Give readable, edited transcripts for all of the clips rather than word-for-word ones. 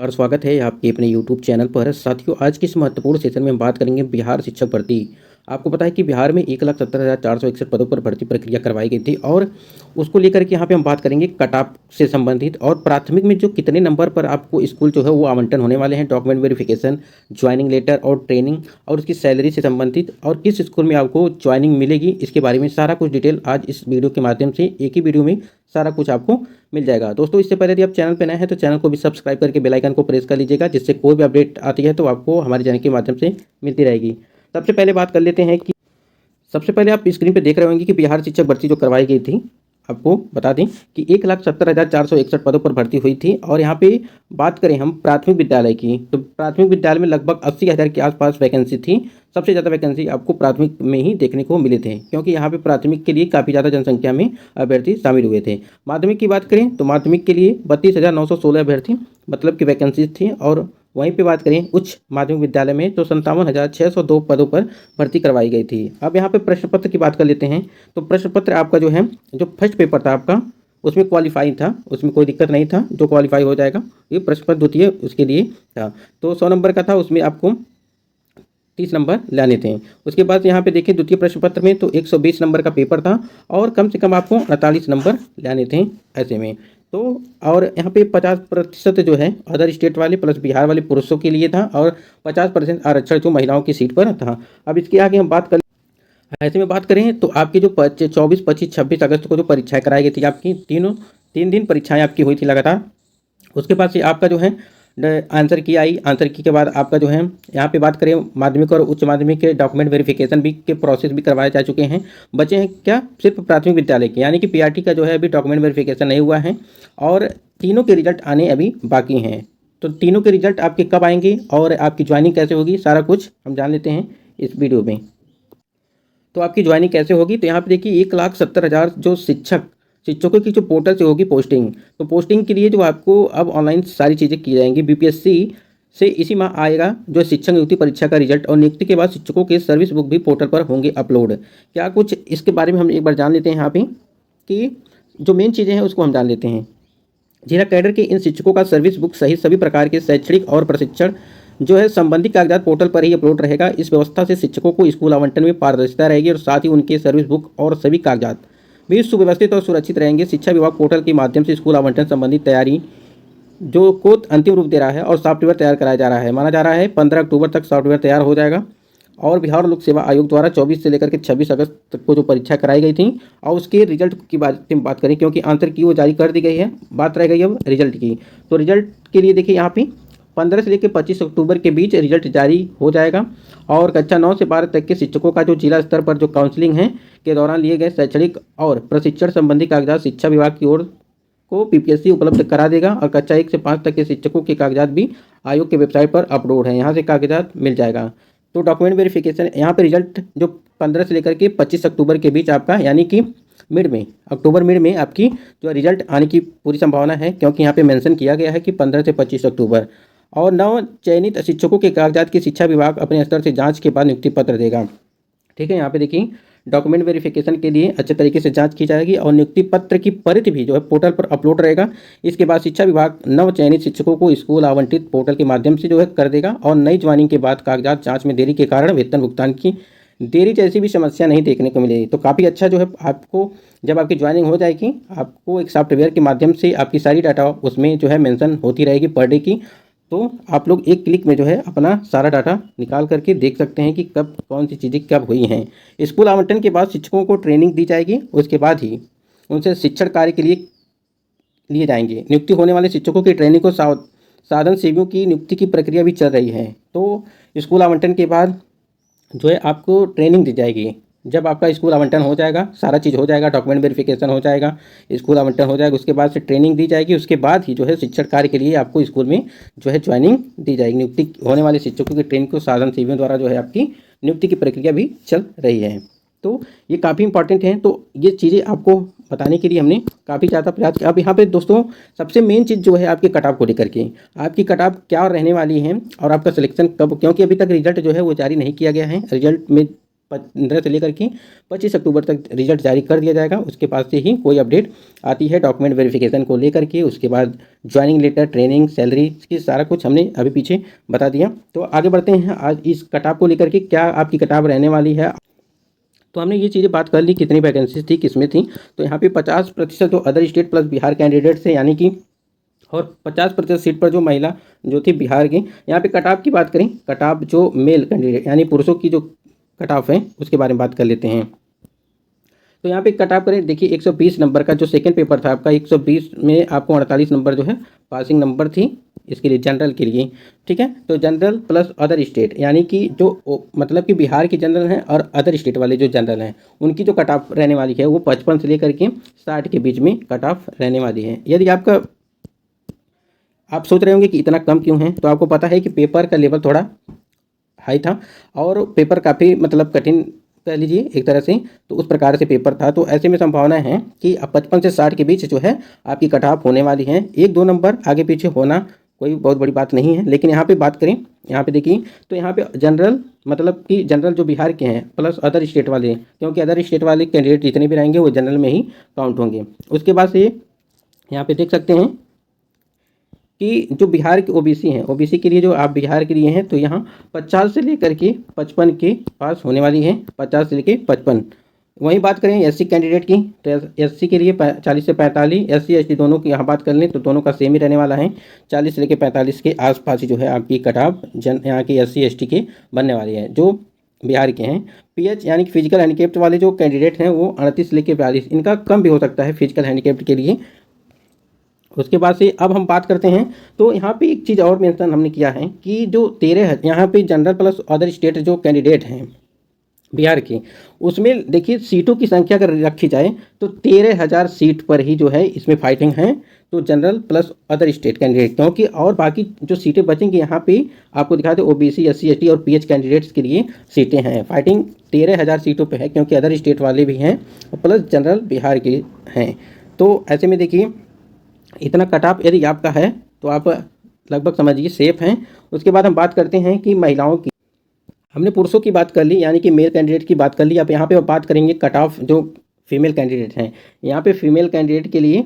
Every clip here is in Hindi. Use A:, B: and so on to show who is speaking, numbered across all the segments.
A: और स्वागत है आपके अपने यूट्यूब चैनल पर। साथियों, आज की इस महत्वपूर्ण सेशन में हम बात करेंगे बिहार शिक्षक भर्ती। आपको पता है कि बिहार में 1,70,461 पदों पर भर्ती प्रक्रिया करवाई गई थी और उसको लेकर के यहाँ पे हम बात करेंगे कट ऑफ से संबंधित और प्राथमिक में जो कितने नंबर पर आपको स्कूल जो है वो आवंटन होने वाले हैं, डॉक्यूमेंट वेरिफिकेशन, ज्वाइनिंग लेटर और ट्रेनिंग और उसकी सैलरी से संबंधित और किस स्कूल में आपको ज्वाइनिंग मिलेगी, इसके बारे में सारा कुछ डिटेल आज इस वीडियो के माध्यम से एक ही वीडियो में सारा कुछ आपको मिल जाएगा। दोस्तों, इससे पहले यदि आप चैनल पर नए हैं तो चैनल को भी सब्सक्राइब करके बेल आइकन को प्रेस कर लीजिएगा, जिससे कोई भी अपडेट आती है तो आपको हमारे चैनल के माध्यम से मिलती रहेगी। सबसे पहले बात कर लेते हैं कि सबसे पहले आप स्क्रीन पे देख रहे होंगे कि बिहार शिक्षक भर्ती जो करवाई गई थी, आपको बता दें कि 1,70,461 पदों पर भर्ती हुई थी। और यहाँ पे बात करें हम प्राथमिक विद्यालय की, तो प्राथमिक विद्यालय में लगभग 80,000 के आसपास वैकेंसी थी। सबसे ज़्यादा वैकेंसी आपको प्राथमिक में ही देखने को मिले थे, क्योंकि यहाँ पे प्राथमिक के लिए काफ़ी ज़्यादा जनसंख्या में अभ्यर्थी शामिल हुए थे। माध्यमिक की बात करें तो माध्यमिक के लिए 32,916 अभ्यर्थी मतलब की वैकेंसी थी। और वहीं पे बात करें उच्च माध्यमिक विद्यालय में तो 57,602 पदों पर भर्ती करवाई गई थी। अब यहाँ पे प्रश्न पत्र की बात कर लेते हैं। तो प्रश्न पत्र आपका जो है, जो फर्स्ट पेपर था आपका, उसमें क्वालिफाई था, उसमें कोई दिक्कत नहीं था, जो क्वालिफाई हो जाएगा। ये प्रश्न पत्र द्वितीय उसके लिए था, तो 100 नंबर का था, उसमें आपको 30 नंबर लाने थे। उसके बाद यहाँ पे देखिए द्वितीय प्रश्न पत्र में तो 120 नंबर का पेपर था और कम से कम आपको 48 नंबर लाने थे ऐसे में। तो और यहाँ पे 50% जो है अदर स्टेट वाले प्लस बिहार वाले पुरुषों के लिए था और 50% आरक्षण जो महिलाओं की सीट पर था। अब इसके आगे हम बात कर ऐसे में बात करें तो आपकी जो 24, 25, 26 अगस्त को जो परीक्षाएं कराई गई थी, आपकी 3 दिन परीक्षाएं आपकी हुई थी लगातार। उसके बाद से आपका जो है आंसर की आई। आंसर की के बाद आपका जो है यहाँ पे बात करें माध्यमिक और उच्च माध्यमिक के डॉक्यूमेंट वेरिफिकेशन भी के प्रोसेस भी करवाए जा चुके हैं। बचे हैं क्या, सिर्फ प्राथमिक विद्यालय के, यानी कि पीआरटी का जो है अभी डॉक्यूमेंट वेरिफिकेशन नहीं हुआ है और तीनों के रिजल्ट आने अभी बाकी हैं। तो तीनों के रिजल्ट आपके कब आएंगे और आपकी ज्वाइनिंग कैसे होगी, सारा कुछ हम जान लेते हैं इस वीडियो में। तो आपकी ज्वाइनिंग कैसे होगी, तो यहाँ पे देखिए 1,70,000 जो शिक्षकों की जो पोर्टल से होगी पोस्टिंग, तो पोस्टिंग के लिए जो आपको अब ऑनलाइन सारी चीज़ें की जाएंगी। बीपीएससी से इसी माह आएगा जो शिक्षक नियुक्ति परीक्षा का रिजल्ट और नियुक्ति के बाद शिक्षकों के सर्विस बुक भी पोर्टल पर होंगे अपलोड। क्या कुछ इसके बारे में हम एक बार जान लेते हैं यहाँ पे कि जो मेन चीज़ें हैं उसको हम जान लेते हैं। जिला कैडर के इन शिक्षकों का सर्विस बुक सहित सभी प्रकार के शैक्षणिक और प्रशिक्षण जो है संबंधित कागजात पोर्टल पर ही अपलोड रहेगा। इस व्यवस्था से शिक्षकों को स्कूल आवंटन में पारदर्शिता रहेगी और साथ ही उनके सर्विस बुक और सभी कागजात भी सुव्यवस्थित और सुरक्षित रहेंगे। शिक्षा विभाग पोर्टल के माध्यम से स्कूल आवंटन संबंधी तैयारी जो को अंतिम रूप दे रहा है और सॉफ्टवेयर तैयार कराया जा रहा है। माना जा रहा है 15 अक्टूबर तक सॉफ्टवेयर तैयार हो जाएगा। और बिहार लोक सेवा आयोग द्वारा 24 से लेकर के 26 अगस्त तक को जो परीक्षा कराई गई थी और उसके रिजल्ट की बात करें, क्योंकि आंसर की वो जारी कर दी गई है, बात रह गई अब रिजल्ट की। तो रिजल्ट के लिए देखिए यहाँ पे 15 से लेकर 25 अक्टूबर के बीच रिजल्ट जारी हो जाएगा। और कक्षा 9 से 12 तक के शिक्षकों का जो जिला स्तर पर जो काउंसलिंग है के दौरान लिए गए शैक्षणिक और प्रशिक्षण संबंधी कागजात शिक्षा विभाग की ओर को पीपीएससी उपलब्ध करा देगा। और कक्षा 1 से 5 तक के शिक्षकों के कागजात भी आयोग के वेबसाइट पर अपलोड है, यहाँ से कागजात मिल जाएगा। तो डॉक्यूमेंट वेरिफिकेशन यहाँ पे रिजल्ट जो 15 से लेकर के 25 अक्टूबर के बीच आपका, यानी कि अक्टूबर मिड में आपकी जो रिजल्ट आने की पूरी संभावना है, क्योंकि यहाँ पे मेंशन किया गया है कि 15 से 25 अक्टूबर। और नव चयनित शिक्षकों के कागजात की शिक्षा विभाग अपने स्तर से जांच के बाद नियुक्ति पत्र देगा। ठीक है, यहाँ पे देखिए डॉक्यूमेंट वेरिफिकेशन के लिए अच्छे तरीके से जांच की जाएगी और नियुक्ति पत्र की प्रति भी जो है पोर्टल पर अपलोड रहेगा। इसके बाद शिक्षा विभाग नव चयनित शिक्षकों को स्कूल आवंटित पोर्टल के माध्यम से जो है कर देगा। और नई ज्वाइनिंग के बाद कागजात जांच में देरी के कारण वेतन भुगतान की देरी जैसी भी समस्या नहीं देखने को मिलेगी। तो काफ़ी अच्छा जो है आपको जब आपकी ज्वाइनिंग हो जाएगी, आपको एक सॉफ्टवेयर के माध्यम से आपकी सारी डाटा उसमें जो है मेंशन होती रहेगी पर डे की। तो आप लोग एक क्लिक में जो है अपना सारा डाटा निकाल करके देख सकते हैं कि कब कौन सी चीज़ें कब हुई हैं। स्कूल आवंटन के बाद शिक्षकों को ट्रेनिंग दी जाएगी, उसके बाद ही उनसे शिक्षण कार्य के लिए लिए जाएंगे। नियुक्ति होने वाले शिक्षकों की ट्रेनिंग को साधन सेवियों की नियुक्ति की प्रक्रिया भी चल रही है। तो स्कूल आवंटन के बाद जो है आपको ट्रेनिंग दी जाएगी। जब आपका स्कूल आवंटन हो जाएगा, सारा चीज़ हो जाएगा, डॉक्यूमेंट वेरिफिकेशन हो जाएगा, स्कूल आवंटन हो जाएगा, उसके बाद से ट्रेनिंग दी जाएगी। उसके बाद ही जो है शिक्षण कार्य के लिए आपको स्कूल में जो है ज्वाइनिंग दी जाएगी। नियुक्ति होने वाले शिक्षकों की ट्रेनिंग को साधन सेवियों द्वारा जो है आपकी नियुक्ति की प्रक्रिया भी चल रही है। तो ये काफ़ी इंपॉर्टेंट है। तो ये चीज़ें आपको बताने के लिए हमने काफ़ी ज़्यादा प्रयास किया। अब यहाँ पे दोस्तों सबसे मेन चीज़ जो है आपकी कट ऑफ को लेकर के, आपकी कट ऑफ क्या रहने वाली है और आपका सिलेक्शन कब, क्योंकि अभी तक रिजल्ट जो है वो जारी नहीं किया गया है। रिजल्ट में 15 से लेकर के 25 अक्टूबर तक रिजल्ट जारी कर दिया जाएगा। उसके बाद से ही कोई अपडेट आती है डॉक्यूमेंट वेरिफिकेशन को लेकर के। उसके बाद ज्वाइनिंग लेटर, ट्रेनिंग, सैलरी की सारा कुछ हमने अभी पीछे बता दिया। तो आगे बढ़ते हैं आज इस कट ऑफ को लेकर के, क्या आपकी कट ऑफ रहने वाली है। तो हमने ये चीज़ें बात कर ली, कितनी वैकेंसीज थी, किसमें थी। तो यहाँ पे 50% जो other state plus Bihar candidate थे, यानी कि और 50% सीट पर जो महिला जो थी बिहार की। यहाँ पे कट ऑफ की बात करें, कट ऑफ जो मेल कैंडिडेट यानी पुरुषों की जो कट ऑफ है उसके बारे में बात कर लेते हैं। तो यहाँ पे कट ऑफ करें, देखिए 120 नंबर का जो सेकंड पेपर था आपका, 120 में आपको 48 नंबर जो है पासिंग नंबर थी इसके लिए, जनरल के लिए। ठीक है, तो जनरल प्लस अदर स्टेट, यानी कि जो मतलब कि बिहार की जनरल हैं और अदर स्टेट वाले जो जनरल हैं उनकी जो कट ऑफ रहने वाली है वो 55 से लेकर के 60 के बीच में कट ऑफ रहने वाली है। यदि आपका, आप सोच रहे होंगे कि इतना कम क्यों है, तो आपको पता है कि पेपर का लेवल थोड़ा हाई था और पेपर काफ़ी मतलब कठिन कह लीजिए एक तरह से, तो उस प्रकार से पेपर था। तो ऐसे में संभावना है कि 55 से 60 के बीच जो है आपकी कट ऑफ होने वाली है। 1-2 नंबर आगे पीछे होना कोई बहुत बड़ी बात नहीं है। लेकिन यहाँ पे बात करें, यहाँ पे देखिए तो यहाँ पे जनरल मतलब कि जनरल जो बिहार के हैं प्लस अदर स्टेट वाले, क्योंकि अदर स्टेट वाले कैंडिडेट जितने भी रहेंगे वो जनरल में ही काउंट होंगे। उसके बाद से यहाँ पे देख सकते हैं कि जो बिहार के ओबीसी हैं, ओबीसी के लिए जो आप बिहार के लिए हैं, तो यहाँ 50 से लेकर के 55 के पास होने वाली है, 50 से लेकर 55। वहीं बात करें एससी कैंडिडेट की, तो एससी के लिए 40 से 45, एससी एसटी दोनों की यहाँ बात कर लें तो दोनों का सेम ही रहने वाला है, 40 से लेकर 45 के आसपास ही जो है आपकी कट ऑफ यहाँ की एससी एसटी के बनने वाली है जो बिहार के हैं। पीएच यानी कि फिजिकल हैंडीकेप्ट वाले जो कैंडिडेट हैं वो 38 से लेकर 42, इनका कम भी हो सकता है फिजिकल हैंडीकेप्ट के लिए। उसके बाद से अब हम बात करते हैं, तो यहाँ पे एक चीज़ और मेंशन हमने किया है कि जो 13 यहाँ पे जनरल प्लस अदर स्टेट जो कैंडिडेट हैं बिहार के, उसमें देखिए सीटों की संख्या अगर रखी जाए तो 13,000 सीट पर ही जो है इसमें फाइटिंग है, तो general plus other state candidate, क्योंकि और बाकी जो सीटें बचेंगी यहाँ पे आपको दिखा दे ओबीसी, एससी एसटी और पीएच कैंडिडेट्स के लिए सीटें हैं। फाइटिंग 13,000 सीटों पे है क्योंकि अदर स्टेट वाले भी हैं और प्लस जनरल बिहार के हैं। तो ऐसे में देखिए इतना कट ऑफ यदि आपका है तो आप लगभग समझिए सेफ हैं। उसके बाद हम बात करते हैं कि महिलाओं की, हमने पुरुषों की बात कर ली यानी कि मेल कैंडिडेट की बात कर ली। अब यहाँ पे बात करेंगे कट ऑफ जो फीमेल कैंडिडेट हैं। यहाँ पे फीमेल कैंडिडेट के लिए,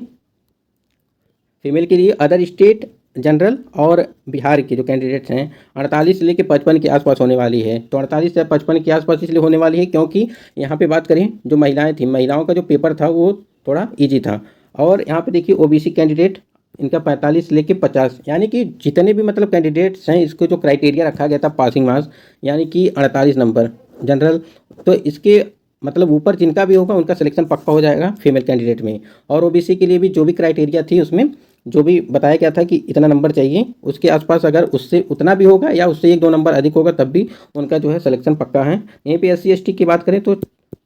A: फीमेल के लिए अदर स्टेट, जनरल और बिहार के जो कैंडिडेट्स हैं 48 से लेकर 55 के आसपास होने वाली है। तो 48 से 55 के आसपास इसलिए होने वाली है क्योंकि यहाँ पे बात करें जो महिलाएं थी, महिलाओं का जो पेपर था वो थोड़ा ईजी था। और यहाँ पे देखिए ओबीसी कैंडिडेट इनका 45 से लेके 50, यानी कि जितने भी मतलब कैंडिडेट्स हैं इसको जो क्राइटेरिया रखा गया था पासिंग मार्क्स यानी कि 48 नंबर जनरल, तो इसके मतलब ऊपर जिनका भी होगा उनका सिलेक्शन पक्का हो जाएगा फीमेल कैंडिडेट में। और ओबीसी के लिए भी जो भी क्राइटेरिया थी उसमें जो भी बताया गया था कि इतना नंबर चाहिए, उसके आसपास अगर उससे उतना भी होगा या उससे 1-2 नंबर अधिक होगा तब भी उनका जो है सिलेक्शन पक्का है। यहीं पे एससी एसटी की बात करें तो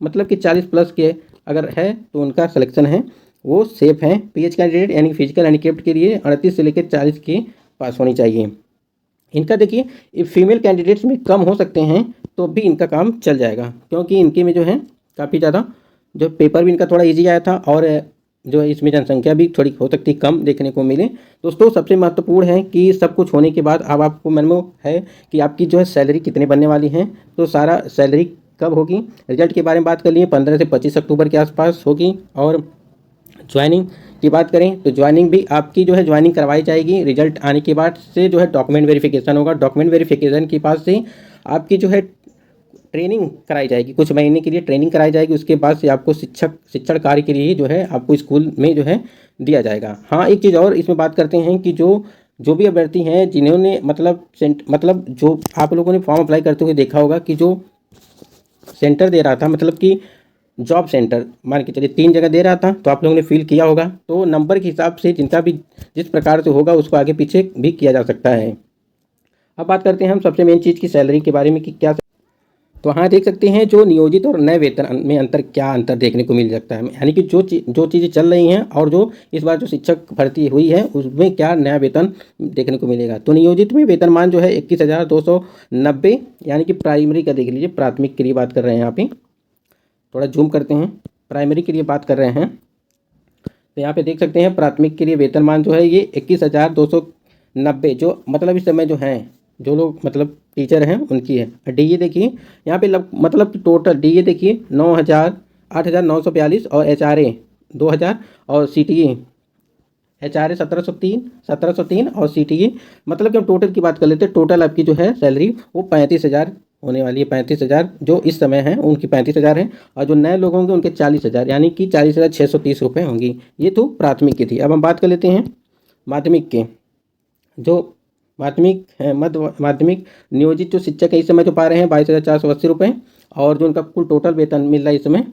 A: मतलब कि 40 प्लस के अगर है तो उनका सिलेक्शन है वो सेफ है। पीएच कैंडिडेट यानी फिजिकल हैंडीकेप्ट के लिए 38 से लेकर 40 के पास होनी चाहिए। इनका देखिए फीमेल कैंडिडेट्स में कम हो सकते हैं तो भी इनका काम चल जाएगा क्योंकि इनके में जो है काफ़ी ज़्यादा जो पेपर भी इनका थोड़ा इजी आया था और जो है इसमें जनसंख्या भी थोड़ी हो सकती कम देखने को मिले। दोस्तों सबसे महत्वपूर्ण है कि सब कुछ होने के बाद अब आपको मन में है कि आपकी जो है सैलरी कितने बनने वाली है, तो सारा सैलरी कब होगी, रिजल्ट के बारे में बात कर लिए 15 से 25 अक्टूबर के आसपास होगी। और ज्वाइनिंग की बात करें तो ज्वाइनिंग भी आपकी जो है ज्वाइनिंग करवाई जाएगी रिजल्ट आने के बाद से, जो है डॉक्यूमेंट वेरिफिकेशन होगा, डॉक्यूमेंट वेरिफिकेशन के पास से आपकी जो है ट्रेनिंग कराई जाएगी, कुछ महीने के लिए ट्रेनिंग कराई जाएगी। उसके बाद से आपको शिक्षण कार्य के लिए जो है आपको स्कूल में जो है दिया जाएगा। हाँ एक चीज़ और इसमें बात करते हैं कि जो भी अभ्यर्थी हैं जिन्होंने मतलब जो आप लोगों ने फॉर्म अप्लाई करते हुए देखा होगा कि जो सेंटर दे रहा था, मतलब कि जॉब सेंटर मान के चलिए 3 जगह दे रहा था, तो आप लोगों ने फिल किया होगा, तो नंबर के हिसाब से जिनका भी जिस प्रकार से होगा उसको आगे पीछे भी किया जा सकता है। अब बात करते हैं हम सबसे मेन चीज़ की सैलरी के बारे में कि क्या, तो हाँ देख सकते हैं जो नियोजित और नए वेतन में क्या अंतर देखने को मिल सकता है, यानी कि जो चीज़ें चल रही हैं और जो इस बार जो शिक्षक भर्ती हुई है उसमें क्या नया वेतन देखने को मिलेगा। तो नियोजित में वेतनमान जो है 21,290, यानी कि प्राइमरी का देख लीजिए, प्राथमिक के लिए बात कर रहे हैं यहाँ पे, थोड़ा जूम करते हैं, प्राइमरी के लिए बात कर रहे हैं तो यहाँ पे देख सकते हैं प्राथमिक के लिए वेतनमान जो है ये 21,290 जो मतलब इस समय जो है जो लोग मतलब टीचर हैं उनकी है। DA देखिए यहाँ पे मतलब टोटल DA देखिए 9,000 8,942 और HRA 2,000 और CTA HRA 1703 और CTA मतलब कि हम टोटल की बात कर लेते हैं। टोटल आपकी जो है सैलरी वो 35,000 होने वाली है। 35,000 जो इस समय है उनकी 35,000 है और जो नए लोग होंगे उनके 40,000 यानी कि 40,630 रुपये होंगी। ये तो प्राथमिक की थी। अब हम बात कर लेते हैं माध्यमिक के। जो माध्यमिक है मध्य माध्यमिक नियोजित जो शिक्षक है इस समय जो पा रहे हैं 22,480 रुपये और जो उनका कुल टोटल वेतन मिल रहा है इस समय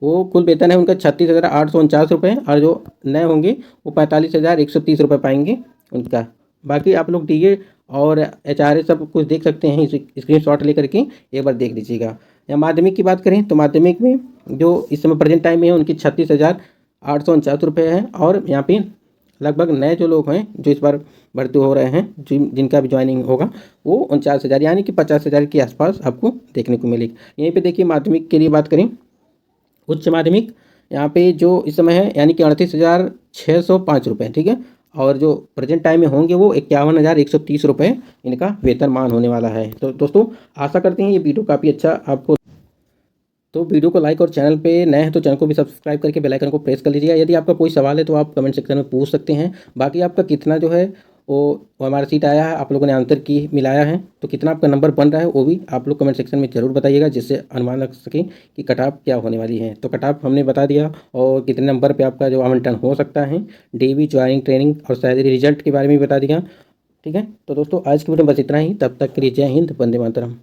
A: वो कुल वेतन है उनका 36,849 रुपये और जो नए होंगे वो 45,130 रुपये पाएंगे उनका। बाकी आप लोग DA और HRA सब कुछ देख सकते हैं, इस स्क्रीनशॉट लेकर के एक बार देख लीजिएगा। या माध्यमिक की बात करें तो माध्यमिक में जो इस समय प्रेजेंट टाइम में है उनकी 36,849 रुपये है और यहाँ पे लगभग नए जो लोग हैं जो इस बार भर्ती हो रहे हैं जिनका भी ज्वाइनिंग होगा वो 49,000 यानी कि 50,000 के आसपास आपको देखने को मिलेगी। यहीं पे देखिए माध्यमिक के लिए बात करें उच्च माध्यमिक यहाँ पे जो इस समय है यानी कि 38,605 रुपये, ठीक है। और जो प्रेजेंट टाइम में होंगे वो 51,130 रुपये इनका वेतनमान होने वाला है। तो दोस्तों आशा करते हैं ये वीडियो काफ़ी अच्छा आपको। तो वीडियो को लाइक और चैनल पे नए हैं तो चैनल को भी सब्सक्राइब करके बेल आइकन को प्रेस कर लीजिएगा। यदि आपका कोई सवाल है तो आप कमेंट सेक्शन में पूछ सकते हैं। बाकी आपका कितना जो है वो हमारा सीट आया है, आप लोगों ने आंसर की मिलाया है तो कितना आपका नंबर बन रहा है वो भी आप लोग कमेंट सेक्शन में ज़रूर बताइएगा, जिससे अनुमान लग सके कि कट ऑफ क्या होने वाली है। तो कट ऑफ हमने बता दिया और कितने नंबर पर आपका जो आवंटन हो सकता है, DB ज्वाइनिंग ट्रेनिंग और सैलरी रिजल्ट के बारे में भी बता दिया, ठीक है। तो दोस्तों आज की वीडियो में बस इतना ही। तब तक के लिए जय हिंद, वंदे मातरम।